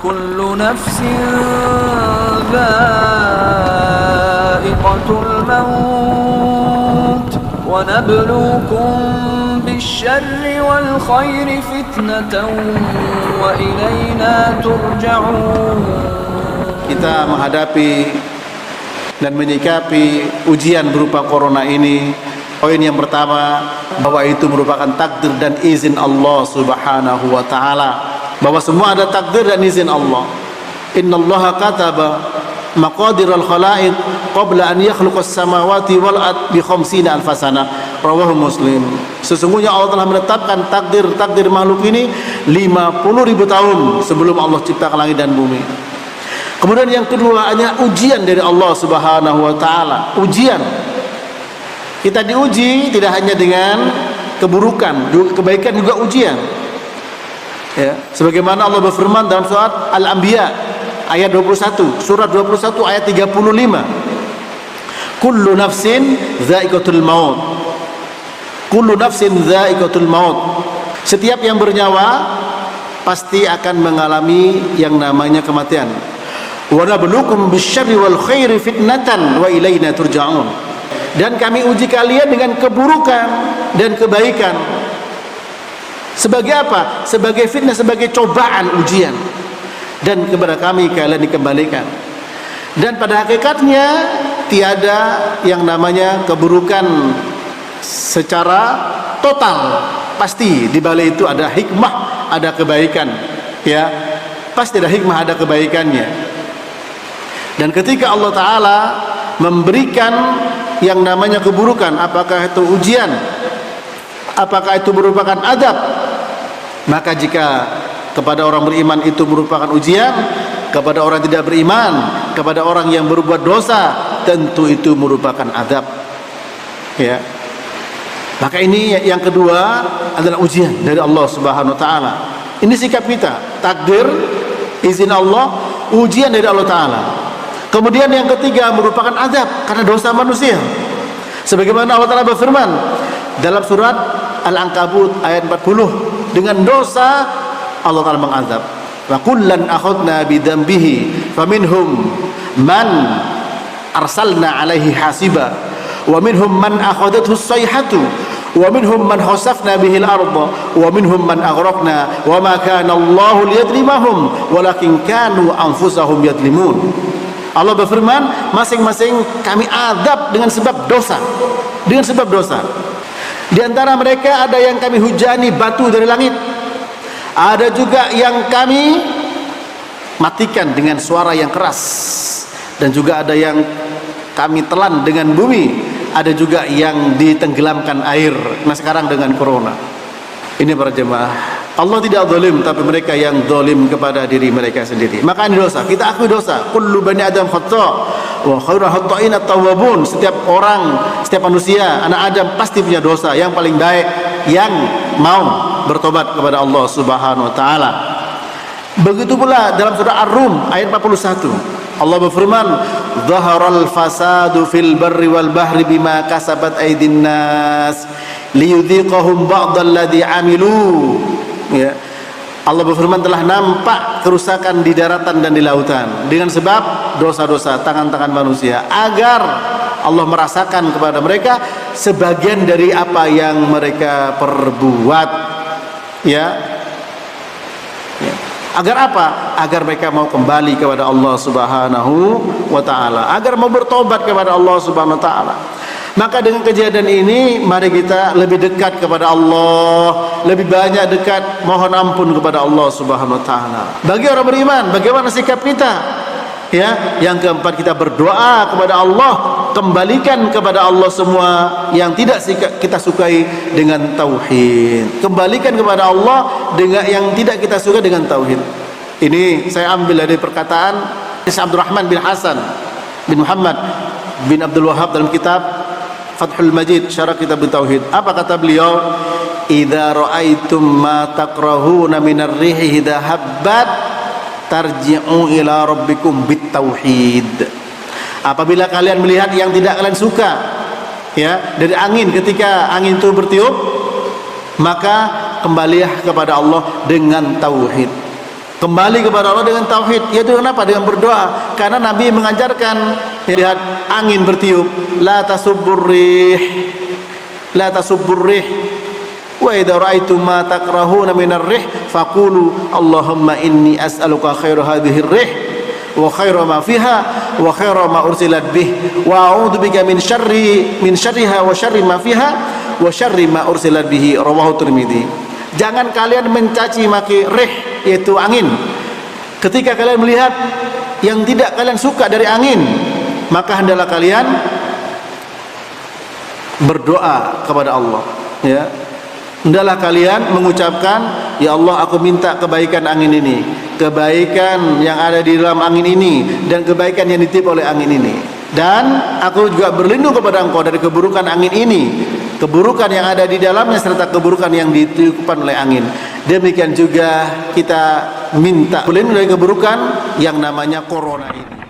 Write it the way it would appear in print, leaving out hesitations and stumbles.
كل نفس ذائقة الموت ونبلوكم بالشر والخير فتنة وإلينا ترجعون. Kita menghadapi dan menyikapi ujian berupa corona ini. Poin yang pertama, bahwa itu merupakan takdir dan izin Allah Subhanahu wa taala. Bahwa semua ada takdir dan izin Allah. Innallaha kataba maqadiral khalaiq qabla an yakhluqas samawati wal ard bi 50 alf sanah. Rawahu Muslim. Sesungguhnya Allah telah menetapkan takdir makhluk ini 50.000 tahun sebelum Allah ciptakan langit dan bumi. Kemudian yang kedua, hanya ujian dari Allah Subhanahu wa taala. Ujian. Kita diuji tidak hanya dengan keburukan, juga kebaikan juga ujian. Ya, sebagaimana Allah berfirman dalam surat Al-Anbiya ayat 21, surat 21 ayat 35. Kullu nafsin dha'iqatul maut. Kullu nafsin dha'iqatul maut. Setiap yang bernyawa pasti akan mengalami yang namanya kematian. Wa nabluukum bisyarri wal khairi fitnatan wa ilaina turja'un. Dan kami uji kalian dengan keburukan dan kebaikan. Sebagai apa? Sebagai fitnah, sebagai cobaan, ujian. Dan kepada kami kalian dikembalikan. Dan pada hakikatnya tiada yang namanya keburukan secara total. Pasti di balik itu ada hikmah, ada kebaikan. Ya, pasti ada hikmah, ada kebaikannya. Dan ketika Allah Ta'ala memberikan yang namanya keburukan, apakah itu ujian, apakah itu merupakan adab, maka jika kepada orang beriman itu merupakan ujian, kepada orang tidak beriman, kepada orang yang berbuat dosa, tentu itu merupakan adab. Ya, maka ini yang kedua adalah ujian dari Allah Subhanahu wa taala. Ini sikap kita, takdir, izin Allah, ujian dari Allah Ta'ala. Kemudian yang ketiga merupakan azab karena dosa manusia. Sebagaimana Allah Ta'ala berfirman dalam surat Al-Ankabut ayat 40, dengan dosa Allah Ta'ala mengazab. Wa kullan akhadna bidambihi faminhum man arsalna alaihi hasiba wa minhum man akhadathu as-sayhatu wa minhum man khasafna bihil arda wa minhum man aghraqna wa ma kana Allahu liyadlimahum walakin kanu anfusahum yadlimun. Allah berfirman, masing-masing kami azab dengan sebab dosa. Dengan sebab dosa. Di antara mereka ada yang kami hujani batu dari langit. Ada juga yang kami matikan dengan suara yang keras. Dan juga ada yang kami telan dengan bumi. Ada juga yang ditenggelamkan air. Nah sekarang dengan corona. Ini para jemaah, Allah tidak zalim, tapi mereka yang zalim kepada diri mereka sendiri. Maka ini dosa, kita akui dosa. Kullu bani adam khata' wa khairul khata'in at-tawwabun. Setiap orang, setiap manusia, anak Adam pasti punya dosa. Yang paling baik yang mau bertobat kepada Allah Subhanahu wa taala. Begitu pula dalam surah Ar-Rum ayat 41. Allah berfirman, "Dhaharal fasadu fil barri wal bahri bima kasabat aydin nas liyudhiqahum ba'dalladzi 'amilu." Ya. Allah berfirman, telah nampak kerusakan di daratan dan di lautan dengan sebab dosa-dosa tangan-tangan manusia, agar Allah merasakan kepada mereka sebagian dari apa yang mereka perbuat. Ya. Ya. Agar apa? Agar mereka mau kembali kepada Allah Subhanahu wa taala, agar mau bertobat kepada Allah Subhanahu wa taala. Maka dengan kejadian ini, mari kita lebih dekat kepada Allah, lebih banyak dekat mohon ampun kepada Allah Subhanahu wa taala. Bagi orang beriman, bagaimana sikap kita? Ya, yang keempat, kita berdoa kepada Allah, kembalikan kepada Allah semua yang tidak kita sukai dengan tauhid. Kembalikan kepada Allah dengan yang tidak kita suka dengan tauhid. Ini saya ambil dari perkataan Syekh Abdurrahman bin Hasan bin Muhammad bin Abdul Wahhab dalam kitab Fathul Majid, syarah kitab tauhid. Apa kata beliau? Idza ra'aitum ma takrahuna minar rihi idza habbat tarji'u ila rabbikum bit tauhid. Apabila kalian melihat yang tidak kalian suka, ya, dari angin, ketika angin itu bertiup, maka kembalilah kepada Allah dengan tauhid. Kembali kepada Allah dengan tauhid. Yaitu kenapa? Dengan berdoa. Karena Nabi mengajarkan, lihat angin bertiup, la tasubbur rih, la tasubbur rih. Wa idza ra'aitum ma takrahuna minar rih faqulu Allahumma inni as'aluka khairu hadhihi rih wa khairu ma fiha wa khairu ma ursilat bih wa a'udzu bika min syarriha wa syarri ma fiha wa syarri ma ursilat bihi. Rawahu Tirmidzi. Jangan kalian mencaci maki rih, yaitu angin. Ketika kalian melihat yang tidak kalian suka dari angin, maka hendaklah kalian berdoa kepada Allah, ya. Hendaklah kalian mengucapkan, ya Allah, aku minta kebaikan angin ini, kebaikan yang ada di dalam angin ini, dan kebaikan yang ditiup oleh angin ini. Dan aku juga berlindung kepada Engkau dari keburukan angin ini, keburukan yang ada di dalamnya serta keburukan yang ditiupkan oleh angin. Demikian juga kita minta berlindung dari keburukan yang namanya corona ini.